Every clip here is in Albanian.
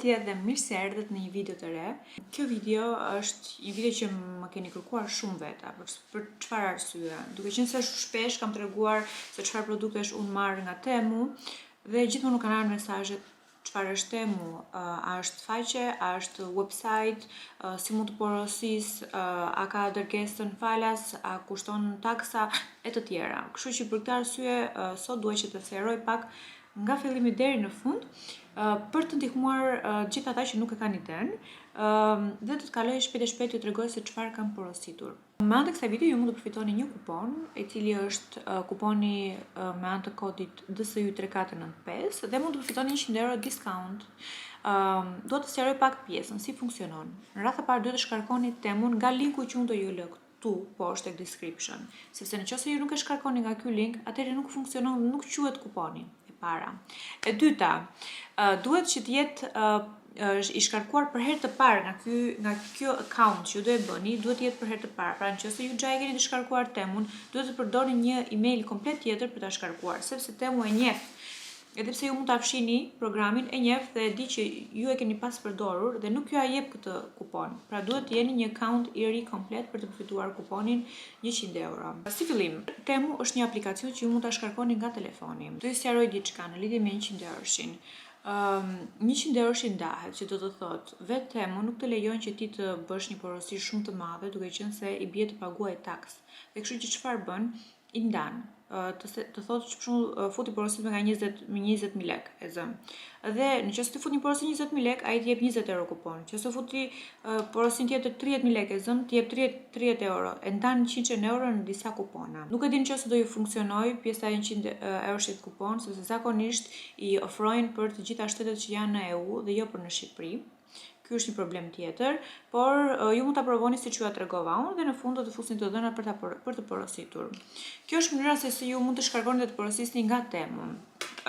Përshëndetje dhe mirë se erdhët në një video të re. Kjo video është një video që më keni kërkuar shumë veta, për çfarë arsye? Duke qenë se shpesh kam treguar se çfarë produktesh unë marr nga Temu dhe gjithmonë nuk kanë ardhur mesazhet çfarë është Temu, a është faqe, a është website, si mund të porosis, a ka dërgesën falas, a kushton taksa e të tjera. Kështu që për këtë arsye sot dua që të sqaroj pak nga fillimi deri në fund, për të ndihmuar gjithë ata që nuk e kanë idenë, dhe të kaloj shpejt t'ju tregoj se çfarë kam porositur. Me anë të kësaj video ju mund të përfitoni një kupon, i cili është kuponi me anë të kodit DSY3495 dhe mund të përfitoni 100 euro discount. Do të sqaroj pak pjesën, si funksionon. Në radhë të parë duhet të shkarkoni Temun nga linku që unë do ju lë këtu poshtë tek description, sepse nëse ju nuk e shkarkoni nga ky link, atëherë nuk funksionon dhe nuk quhet kuponi. Para. E dyta, duhet që të jetë i shkarkuar për herë të parë nga kjo account që ju do e bëni, duhet të jetë për herë të parë. Pra nëse ju gjaj keni të shkarkuar Temun, duhet të përdorni një email komplet tjetër për ta shkarkuar, sepse Temu e njeh. Edhe pse ju mund ta fshini programin, e njeh dhe e di që ju e keni pas përdorur dhe nuk ju a jep këtë kupon. Pra duhet të jeni një account i ri komplet për të përfituar kuponin 100 euro. Si fillim, Temu është një aplikacion që ju mund ta shkarkoni nga telefoni. Do ju sqaroj diçka në lidhje me 100 euroshin. 100 euroshin ndahet, që do të thotë vetë Temu nuk të lejon që ti të bësh një porosi shumë të madhe, duke qenë se i bie të paguaj taks. Dhe kështu që çfarë bën? I ndan. Të thotë që futi porositë nga 20.000 lekë e zëm. Dhe nëse ti fut një porosi 20.000 lekë, ai të jep 20 euro kupon. Nëse futi porosin tjetër 30.000 lekë e zëm, të jep 30 euro. E ndan 100 euro në disa kupona. Nuk e di nëse do ju funksionoj pjesa e 100 euroshit kupon, sepse zakonisht i ofrojnë për të gjitha shtetet që janë në EU dhe jo për në Shqipëri. Ky është një problem tjetër, por ju mund ta provoni siç ju a tregova unë dhe në fund do të fusni të dhënat për të porositur. Kjo është mënyra se si ju mund të shkarkoni dhe të porosisni nga Temu.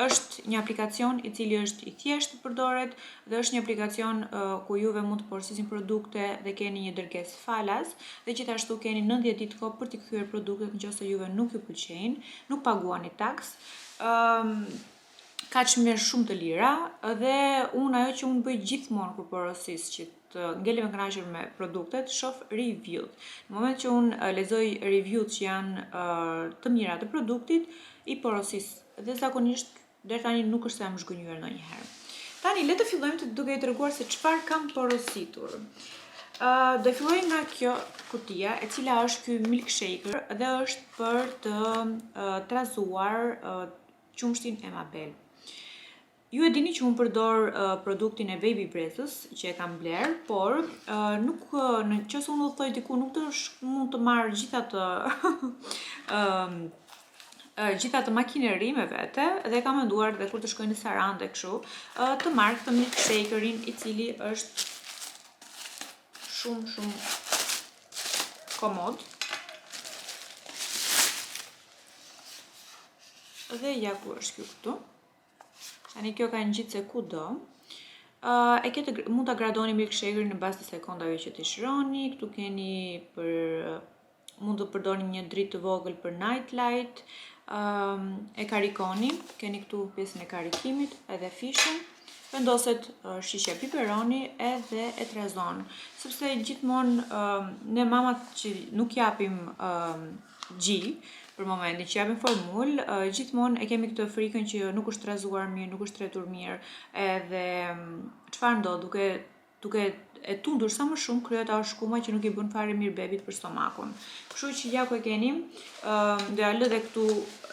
Është një aplikacion i cili është i thjeshtë të përdoret dhe është një aplikacion ku juve mund të porosisni produkte dhe keni një dërgesë falas dhe gjithashtu keni 90 ditë kohë për t'i kthyer produktet nëse juve nuk ju pëlqejnë, nuk paguani taks. Ka çmimë shumë të lira dhe ajo që unë bëj gjithmonë kur porosis që të ngelem e kënaqur me produktet, shoh review-t. Në moment që unë lexoj review-t që janë të mira të produktit, i porosis. Dhe zakonisht deri tani nuk është se jam zhgënjur ndonjëherë. Tani le të fillojmë duke ju treguar se çfarë kam porositur. Do filloj nga kjo kutia, e cila është ky milkshake dhe është për të trazuar qumshtin e Mabel. Ju e dini që unë përdor produktin e Baby Brezës që e kam bler, por nëse unë do thoj diku nuk mund të marr gjitha të makineri me vete dhe kam menduar dhe kur të shkoj në Sarandë e kështu, të marr këtë milkshakerin i cili është shumë komod. Dhe ja ku është kjo këtu. Tani kjo ka ngjitse se kudo. Mund ta gradoni milkshakerin në bazë të sekondave që ti shironi. Këtu keni mund të përdorni një dritë të vogël për night light. E karikoni, keni këtu pjesën e karikimit edhe fishën. Vendoset shisha piperoni edhe e trazon. Sepse gjithmonë ne mamat që nuk japim gji për momentin që japim formul, gjithmonë e kemi këtë frikën që nuk është trazuar mirë, nuk është tretur mirë, edhe çfarë ndodh duke e tundur sa më shumë krijohet ajo shkuma që nuk i bën fare mirë bebit për stomakun. Kështu që ja ku e keni, do ja lë edhe këtu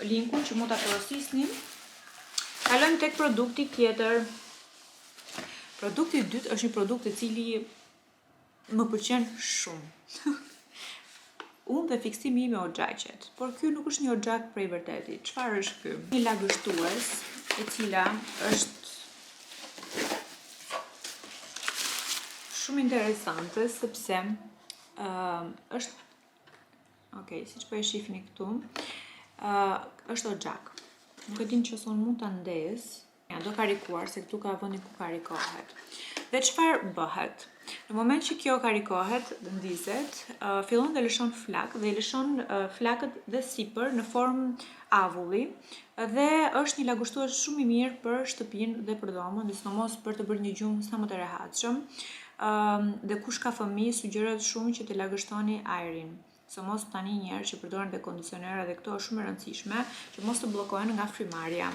linkun që mund ta porosisni. Kalojmë tek produkti tjetër. Produkti i dytë është një produkt i cili më pëlqen shumë. Unë dhe fiksimi me oxhaqet, por ky nuk është një oxhaq prej vërtetit. Çfarë është ky? Një lagështues, e cila është shumë interesante sepse është siç po e shihni këtu, është oxhaq. Nuk e di nëse unë mund ta ndes. Ja, do karikuar se këtu ka vendin ku karikohet. Dhe çfarë bëhet? Në moment që kjo karikohet dhe ndizet, fillon dhe lëshon flak dhe i lëshon flakët dhe sipër në formë avulli dhe është një lagështues shumë i mirë për shtëpinë dhe për dhomën, dhe sidomos për të bërë një gjumë sa më të rehatshëm. Dhe kush ka fëmijë sugjerohet shumë që të lagështoni ajrin. Sidomos tani njerëz që përdoren dhe kondicionera dhe këto është shumë e rëndësishme që mos të bllokohen nga frymarrja.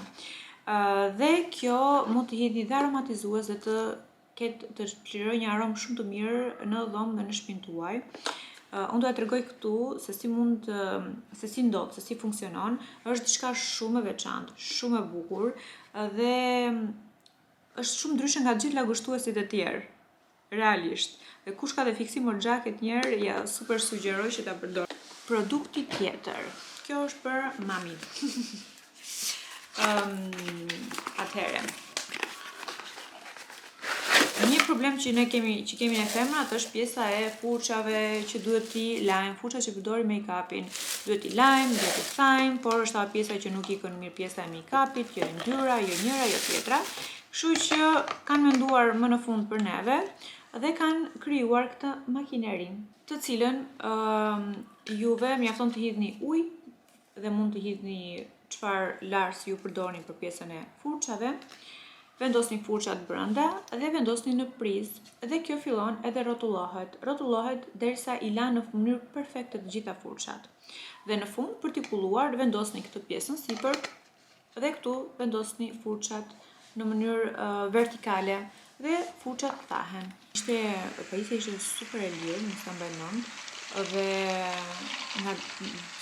Dhe kjo mund të jetë dhe aromatizues dhe të çliroj një aromë shumë të mirë në dhomë dhe në shtëpinë tuaj. Unë do t'ja tregoj këtu se si ndodh, se si funksionon. Është diçka shumë e veçantë, shumë e bukur dhe është shumë ndryshe nga gjithë lagështuesit e tjerë. Realisht. Dhe kush ka dhe fiksim orxhake njerë, ja super sugjeroj që ta përdor. Produkti tjetër. Kjo është për mamin. Atëherë. Një problem që kemi ne femrat është pjesa e furçave që duhet t'i lajm, furçat që përdorin make-upin. Duhet t'i lajm, duhet t'i thajm, por është ta pjesa që nuk ikën mirë pjesa e make-upit, jo ndyra, jo njëra, jo tjetra. Kështu që kanë menduar më në fund për neve dhe kanë krijuar këtë makineri, të cilën juve mjafton të hidhni ujë dhe mund të hidhni çfarë larsi ju përdorni për pjesën e furçave. Vendosni furçat brenda dhe vendosni në prizë dhe kjo fillon edhe rrotullohet derisa i lanë në mënyrë perfekte të gjitha furçat. Dhe në fund për t'i kulluar vendosni këtë pjesën sipër dhe këtu vendosni furçat në mënyrë vertikale dhe furçat thahen. Pajisja ishte super e lirë, më sa mbaj mend. Dhe nga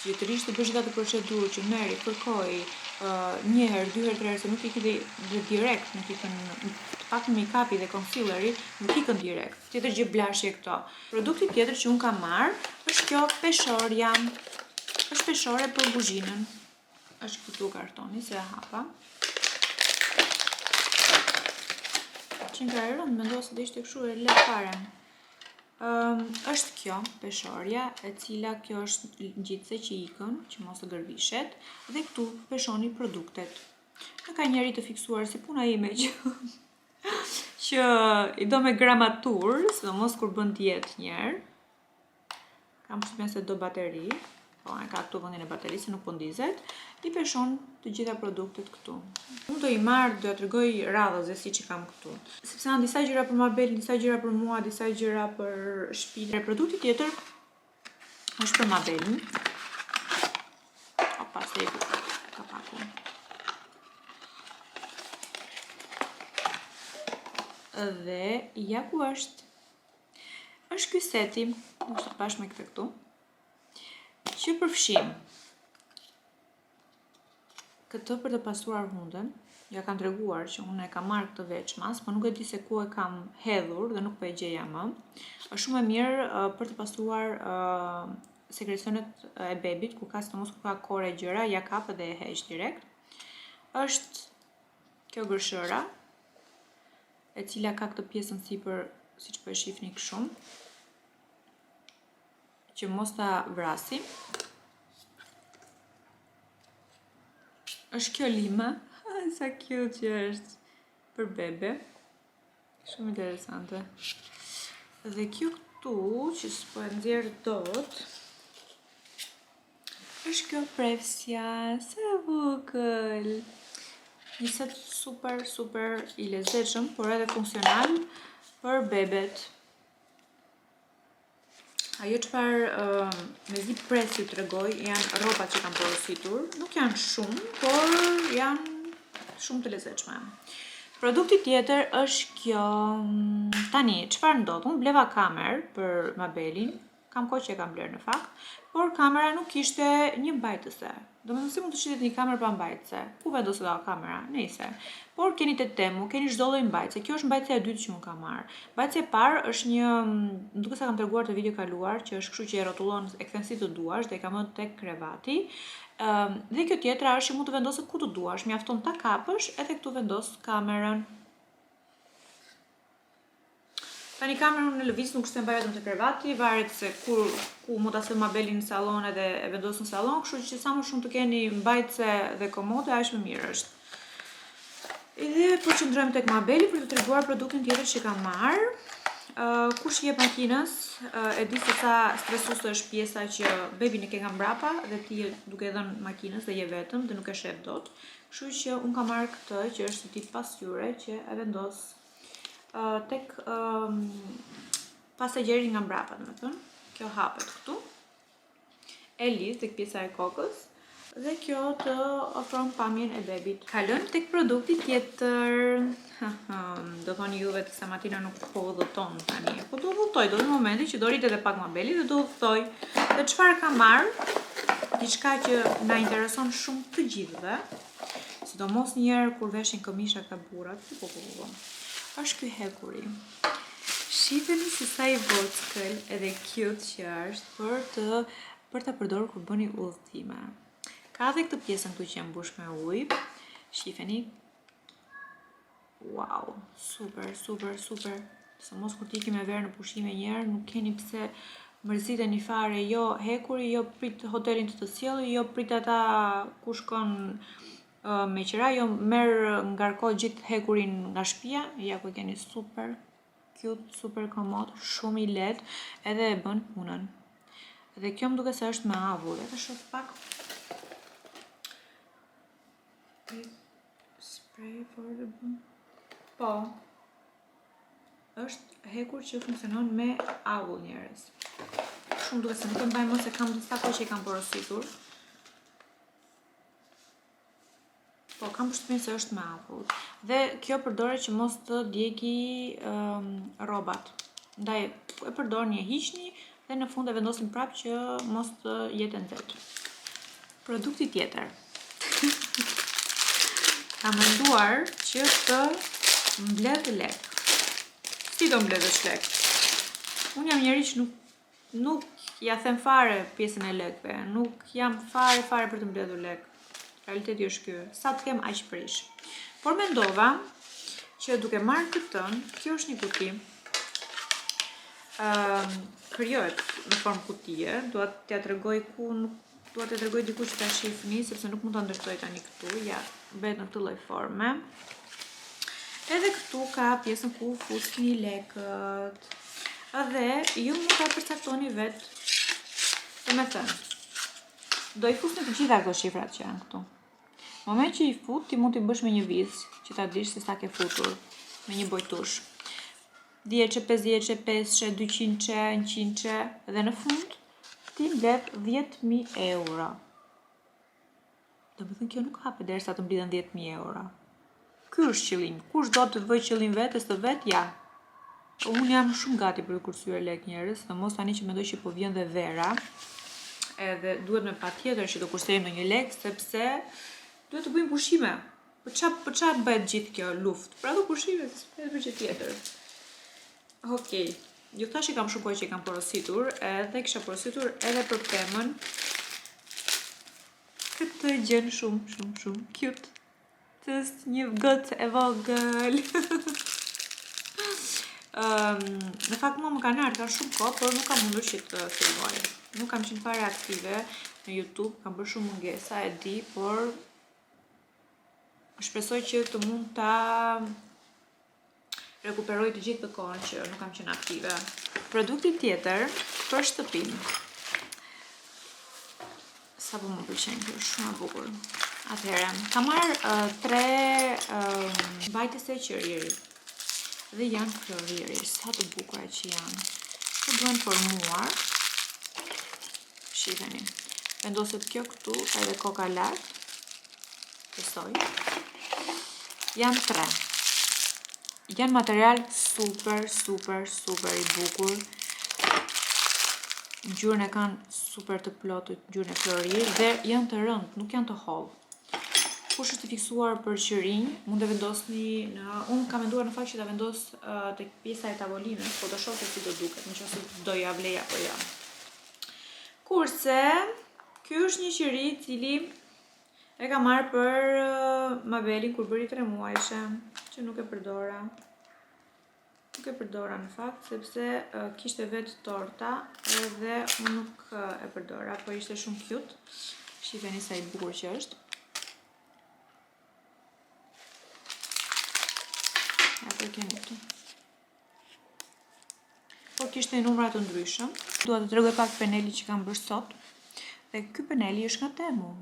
gjithërisht të bësh atë procedurë që merri, kërkoi një herë, dy herë, tre herë, se nuk ikën dhe direkt, nuk ikën të paktën make-upi dhe concealeri, nuk ikën direkt. Tjetër gjë blashje këto. Produkti tjetër që unë kam marrë është kjo peshorja. Është peshore për buzhinën. Është këtu kartoni, se e hapa. Që nga herë mendoj se do ishte kështu e lehtë fare. Është kjo peshorja, e cila kjo është gjithse që ikën, që mos të gërvishet, dhe këtu peshoni produktet. Në ka njeri të fiksuar si puna ime që i do me gramatur, sidomos kur bën dietë njerë. Kam përshtypjen se do bateri, po e ka këtu vendin e baterisë, se nuk po ndizet, i peshon të gjitha produktet këtu. Unë do i marrë, do ja tregoj radhës si që kam këtu. Sepse janë disa gjëra për Mabelin, disa gjëra për mua, disa gjëra për shtëpinë. Produkti tjetër është për Mabelin. Opa, se i kapakun. Dhe ja ku është. Është ky seti, është të pash me këtë këtu, që përfshim këtë për të pastruar hundën. Ja kanë treguar që unë e kam marrë këtë veçmas, por nuk e di se ku e kam hedhur dhe nuk po e gjeja më. Është shumë e mirë për të pastruar sekrecionet e bebit, ku ka sidomos ku ka kore gjëra, ja kap dhe e heq direkt. Është kjo gërshëra, e cila ka këtë pjesën sipër, siç po e shihni kështu, që mos ta vrasim. Është kjo lima, sa cute që është për bebe. Shumë interesante. Dhe kjo këtu, që s'po e nxjerr dot, është kjo prefsja, sa bukur. Një set super i lezetshëm, por edhe funksional për bebet. Ajo çfarë mezi pres ju tregoj janë rrobat që kam porositur, nuk janë shumë, por janë shumë të lezetshme. Produkti tjetër është kjo. Tani, çfarë ndodh? Unë bleva kamerë për Mabelin, kam kohë që e kam blerë në fakt, por kamera nuk kishte një mbajtëse. Domethënë si mund të shitet një kamerë pa mbajtëse? Ku vendoset ajo kamera? Nëse. Por keni te Temu, keni çdo lloj mbajtëse. Kjo është mbajtësia e dytë që unë kam marrë. Mbajtësia e parë është një, duke sa kam treguar te video kaluar, që është kështu që e rrotullon e kthen si të duash dhe e kam vënë tek krevati. Dhe kjo tjetra është që mund të vendoset ku të duash, mjafton ta kapësh edhe këtu vendos kamerën. Tani kamerën në lëviz nuk shtem vetëm te krevati, varet se ku mund ta sel Mabelin në sallon edhe e vendos në sallon, kështu që sa më shumë të keni mbajtëse dhe komode, aq më mirë është. Edhe përqendrojmë tek Mabeli për të treguar produktin tjetër që kam marrë. Kush jep makinës, e di se sa stresuese është pjesa që bebin e ke nga mbrapa dhe ti duke dhënë makinës dhe je vetëm dhe nuk e shef dot. Kështu që unë kam marrë këtë që është tip pasqyre që e vendos tek pasagjeri nga mbrapa, domethënë. Kjo hapet këtu. E lidh tek pjesa e kokës dhe kjo të ofron pamjen e bebit. Kalojmë tek produkti tjetër. Do thoni juve se Martina nuk po udhëton tani. Po do udhëtoj, do në momenti që do rritet edhe pak Mabeli dhe do udhëtoj. Dhe çfarë kam marrë? Diçka që na intereson shumë të gjithëve. Sidomos njerë kur veshin këmisha ka burrat. Është ky hekuri. Shifeni se sa i vockël edhe cute që është për ta përdorur kur bëni udhëtime. Ka dhe këtë pjesën këtu që e mbush me ujë. Shifeni. Wow, super. Së mos kur t'i me verë në pushime njerë, nuk keni pse mërziteni fare, jo hekuri, jo prit hotelin të sjellë, jo prit ata ku shkon me qira, jo merr ngarko gjithë hekurin nga shtëpia, ja ku keni super cute, super komod, shumë i lehtë, edhe e bën punën. Dhe kjo më duke se është me avull, edhe shoh pak. Spray for the bun. Po, është hekur që funksionon me avull njerëz. Shumë duke se nuk e mbaj më se kam disa kohë që i kam porositur. Po, kam përshtypjen se është me avull. Dhe kjo përdoret që mos të djegi rrobat. Ndaj e përdorni, e hiqni dhe në fund e vendosin prapë që mos të jetë nxehtë. Produkti tjetër. Kam menduar që të mbledh lek. Si do mbledhësh lek? Unë jam njeri që nuk ja them fare pjesën e lekve. Nuk jam fare për të mbledhur lek. Realiteti është ky. Sa të kem aq prish. Por mendova që duke marrë këtën, kjo është një kuti. Krijohet në formë kutie. Dua t'ja tregoj dua t'ja tregoj diku që ta shihni, sepse nuk mund ta ndërtoj tani këtu. Ja, bëhet në këtë lloj forme. Edhe këtu ka pjesën ku fusni lekët. Edhe ju mund ta përcaktoni vetë. Domethënë, do i fusni të gjitha këto shifrat që janë këtu. Në moment që i fut, ti mund t'i bësh me një vizë, që ta dish se sa ke futur, me një bojtush. 10, 50, 5, 200, 100, dhe në fund ti mbledh 10.000 euro. Domethënë kjo nuk hapet derisa të mblidhen 10.000 euro. Ky është qëllimi. Kush do të vëj qëllim vetes të vet, ja. Unë jam shumë gati për të kursyer lek njerëz, domos tani që mendoj që po vjen dhe vera, edhe duhet me patjetër që të kursejmë ndonjë lek, sepse duhet të bëjmë pushime. Për çfarë bëhet gjithë kjo luftë? Për ato pushime, s'është për gjë tjetër. Okej. Ju thash që kam shumë kohë që i kam porositur, edhe kisha porositur edhe për pemën. Këtë gjën shumë cute. Është një gocë e vogël. Në fakt më kanë ardhur ka shumë kohë, por nuk kam mundur që të filmoj. Nuk kam qenë fare aktive në YouTube, kam bërë shumë mungesa, e di, por shpresoj që të mund ta rekuperoj të gjithë të kohën që nuk kam qenë aktive. Produkti tjetër për shtëpinë. Sa po më pëlqen kjo, shumë e bukur. Atëherë, kam marrë 3 mbajtëse qëriri. Dhe janë floriri, sa të bukura që janë. Që duhen formuar. Shifeni. Vendoset kjo këtu, edhe koka lart. Besoj. Janë 3. Janë material super i bukur. Ngjyrën e kanë super të plotë, ngjyrën e florir dhe janë të rëndë, nuk janë të hollë. Kush është i fiksuar për qërinj, mund të vendosni unë kam menduar në fakt që ta vendos tek pjesa e tavolinës, po do shoh se si do duket, nëse do ja blej apo jo. Kurse ky është një qëri i cili e kam marrë për Mabelin kur bëri 3 muajshe, që nuk e përdora. Nuk e përdora në fakt, sepse kishte vetë torta edhe unë nuk e përdora, por ishte shumë cute. Shifeni sa i bukur që është. për keni këtu. Por kishte numra të ndryshëm. Dua të tregoj pak peneli që kam bërë sot. Dhe ky peneli është nga Temu.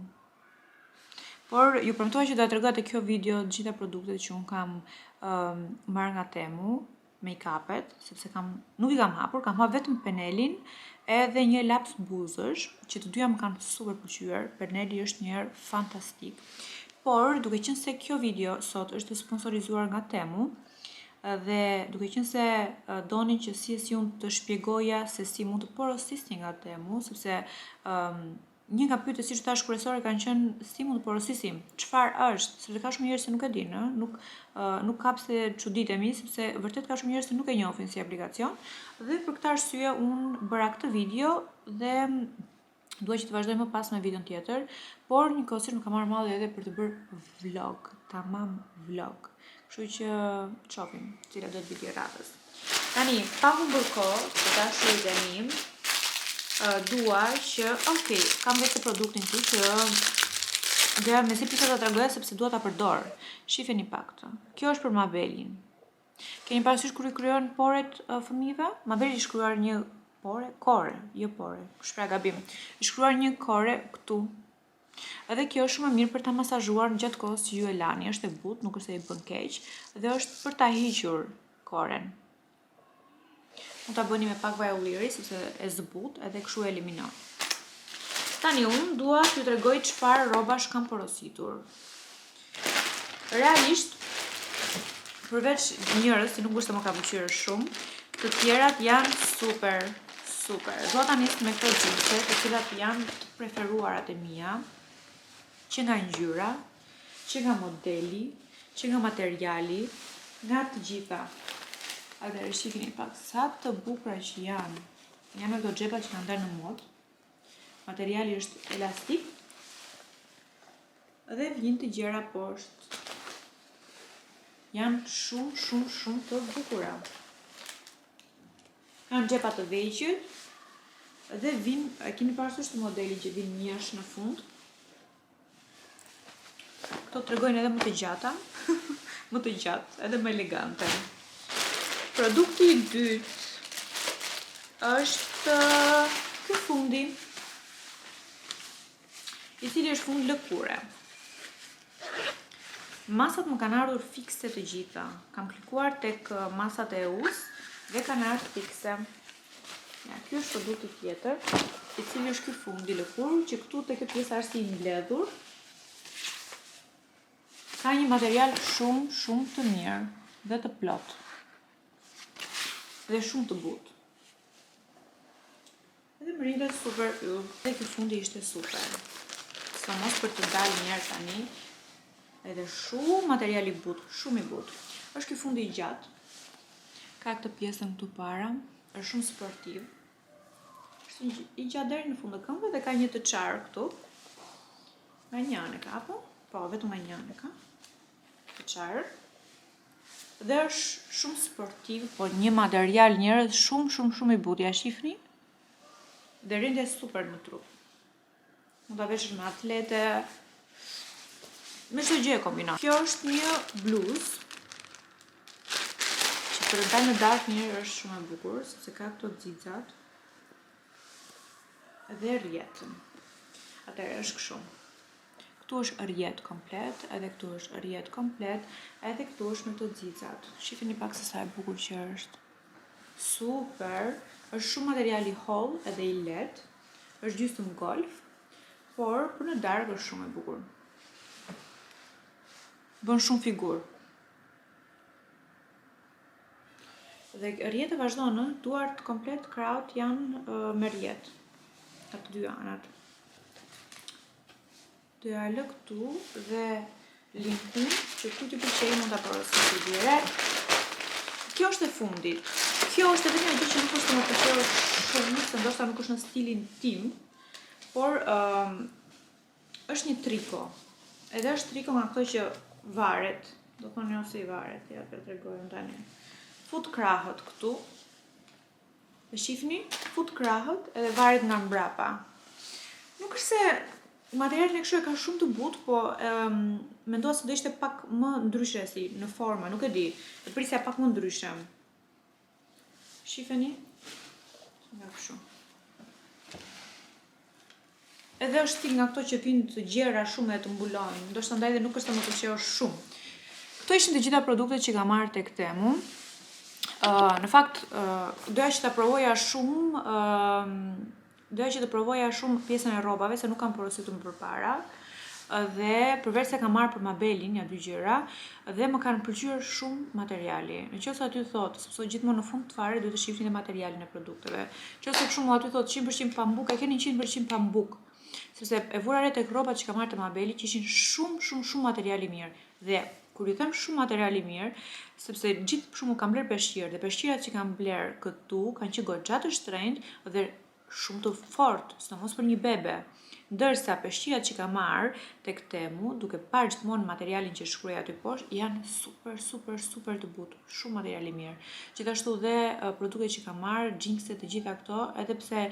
Por ju premtoj që do t'ju tregoj te kjo video të gjitha produktet që un kam marrë nga Temu, make-upet, sepse nuk i kam hapur, kam hapur vetëm penelin edhe një laps buzësh, që të dyja më kanë super pëlqyer. Peneli është një herë fantastik. Por duke qenë se kjo video sot është sponsorizuar nga Temu, dhe duke qenë se donin që si unë të shpjegoja se si mund të porosisni nga Temu, sepse një nga pyetjet siç thash kryesore kanë qenë si mund të porosisim, çfarë është, sepse ka shumë njerëz që nuk e dinë, nuk kapse çuditemi, sepse vërtet ka shumë njerëz që nuk e njohin si aplikacion, dhe për këtë arsye unë bëra këtë video dhe dua që të vazhdoj më pas me videon tjetër, por njëkohësisht më ka marrë malli edhe për të bërë vlog, tamam vlog. Kështu që shohim cila do të vi radhës. Tani, pa humbur kohë, të dashurit e im, dua që, kam vetë produktin këtu që dhe me si pisa të tregoja sepse dua ta përdor. Shifeni pak këtë. Kjo është për Mabelin. Keni parasysh kur i kryon poret fëmijëve? Mabeli i shkruar një kore, jo pore, shpreh gabim. I shkruar një kore këtu. Edhe kjo është shumë e mirë për ta masazhuar në gjatë kohës që ju e lani, është e butë, nuk është se i bën keq, dhe është për ta hiqur koren. Mund ta bëni me pak vaj ulliri, sepse e zbut edhe kështu e eliminon. Tani unë dua t'ju tregoj çfarë rrobash kam porositur. Realisht, përveç njërës, që nuk është se më ka pëlqyer shumë, të tjerat janë super. Dua ta nis me këto xhinse, të cilat janë të preferuarat e mia, që nga ngjyra, që nga modeli, që nga materiali, nga të gjitha. Atëherë shikini pak sa të bukura që janë. Janë ato xhepa që kanë ndarë në modë. Materiali është elastik. Dhe vijnë të gjera poshtë. Janë shumë të bukura. Kanë xhepa të vegjël dhe vijnë, keni parasysh të modeli që vijnë mjash në fund. Këto tregojnë edhe më të gjata, më të gjatë, edhe më elegante. Produkti i dytë është ky fundi, i cili është fund lëkure. Masat më kanë ardhur fikse të gjitha. Kam klikuar tek masat e EU-s dhe kanë ardhur fikse. Ja, ky është produkti tjetër, i cili është ky fundi lëkur, që këtu te kjo pjesë është i mbledhur. Ka një material shumë të mirë dhe të plot. Dhe shumë të butë. Edhe më rindet super yll. Dhe ky fundi ishte super. Sa mos për të dalë njerë tani. Edhe shumë materiali butë, shumë i butë. Është ky fundi i gjatë. Ka këtë pjesën këtu para. Është shumë sportiv. Është i gjatë deri në fund të këmbëve dhe ka një të çarë këtu. Nga një anë ka apo? Po, vetëm nga një anë ka. Të çarë. Dhe është shumë sportiv, po një material njerëz shumë i butë. Ja shifni? Dhe rinde super në trup. Mund ta veshësh me atlete, me çdo gjë e kombinon. Kjo është një bluzë që për të dalë në darkë njerë është shumë e bukur, sepse ka këto xixat dhe rjetën. Atëherë është kështu. Këtu është rjet komplet, edhe këtu është rjet komplet, edhe këtu është me këto xixat. Shifini pak se sa e bukur që është. Super, është shumë material i holl edhe i lehtë. Është gjysmë golf, por për në darkë është shumë e bukur. Bën shumë figurë. Dhe rjetë vazhdonë, duart komplet kraut janë me rjetë. Atë dy anët. Do ja lë këtu dhe linkun që këtu t'i pëlqej mund ta porositni direkt. Kjo është e fundit. Kjo është edhe një gjë që nuk është të më pëlqejë shumë, se ndoshta nuk është në stilin tim, por është një triko. Edhe është triko nga këto që varet, do thonë jo se i varet, ja të tregojmë tani. Fut krahët këtu. E shifni? Fut krahët edhe varet nga mbrapa. Nuk është se Materialin e kështu e ka shumë të butë, po mendova se do ishte pak më ndryshe si në forma, nuk e di. E prisja pak më ndryshe. Shifeni? Nga kështu. Edhe është stil nga këto që vinë të gjera shumë e të mbulojnë, ndoshta ndaj dhe nuk është të më pëlqeu shumë. Këto ishin të gjitha produktet që kam marrë tek Temu. Në fakt, doja që të provoja shumë pjesën e rrobave, se nuk kam porositur më përpara. Dhe përveç se kam marrë për Mabelin, ja 2 gjëra, dhe më kanë pëlqyer shumë materiali. Nëse aty thotë, sepse gjithmonë në fund të fare duhet të shihni materialin e produkteve. Nëse për shembull aty thotë 100% pambuk, e keni 100% pambuk. Sepse e vura re tek rrobat që kam marrë te Mabeli që ishin shumë material i mirë. Dhe kur ju them shumë material i mirë, sepse gjithë për shembull kam bler peshqir dhe peshqirat që kam bler këtu kanë qenë goxha të shtrenjtë dhe shumë të fortë, sidomos për një bebe. Ndërsa peshqirat që kam marrë tek Temu, duke parë gjithmonë materialin që shkruaj aty poshtë, janë super të butë, shumë material i mirë. Gjithashtu dhe produktet që kam marrë, xhinkset, të gjitha këto, edhe pse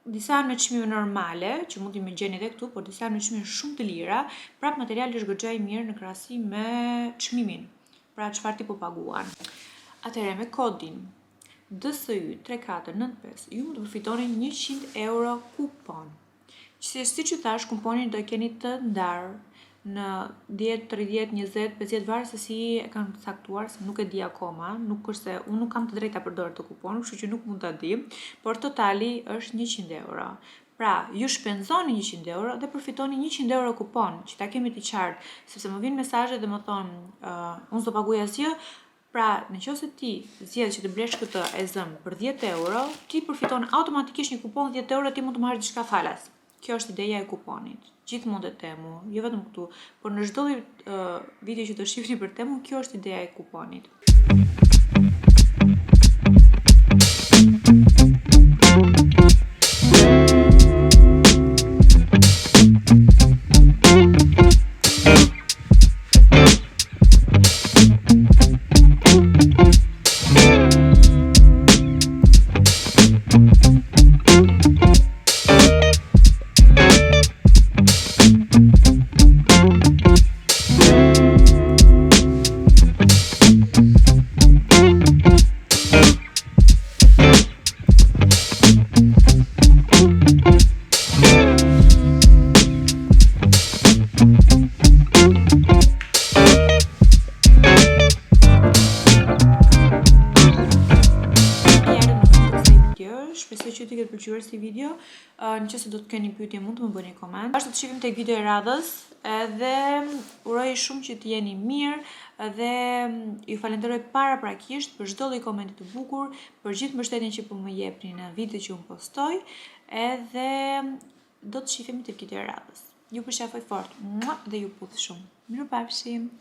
disa me çmime normale, që mund t'i më gjeni edhe këtu, por disa me çmime shumë të lira, prap materiali është goxha i mirë në krahasim me çmimin. Pra çfarë ti po paguan. Atëherë me kodin DSY 3495 ju mund të përfitoni 100 euro kupon. Siç ju thash, kuponin do e keni të ndarë në 10, 30, 20, 50 varë se si e kanë caktuar, se nuk e di akoma, nuk është se unë nuk kam të drejta përdorë të kupon, kështu që nuk mund ta di, por totali është 100 euro. Pra, ju shpenzoni 100 euro dhe përfitoni 100 euro kupon, që ta kemi të qartë, sepse më vinë mesazhe dhe më thonë, unë s'do paguaj asgjë. Pra, nëse ti zgjedh që të blesh këtë e zëm për 10 euro, ti përfiton automatikisht një kupon 10 euro, ti mund të marrësh diçka falas. Kjo është ideja e kuponit. Gjithmonë te Temu, jo vetëm këtu, por në çdo video që do shihni për Temu, kjo është ideja e kuponit. Shpresoj që t'ju ketë pëlqyer si video. Nëse do të keni pyetje mund të më bëni koment. Bashkë të shihim tek video e radhës, edhe uroj shumë që të jeni mirë dhe ju falenderoj paraprakisht për çdo lloj komenti të bukur, për gjithë mbështetjen që po më jepni në videot që unë postoj, edhe do të shihemi tek video e radhës. Ju përshafoj fort dhe ju puth shumë. Mirupafshim.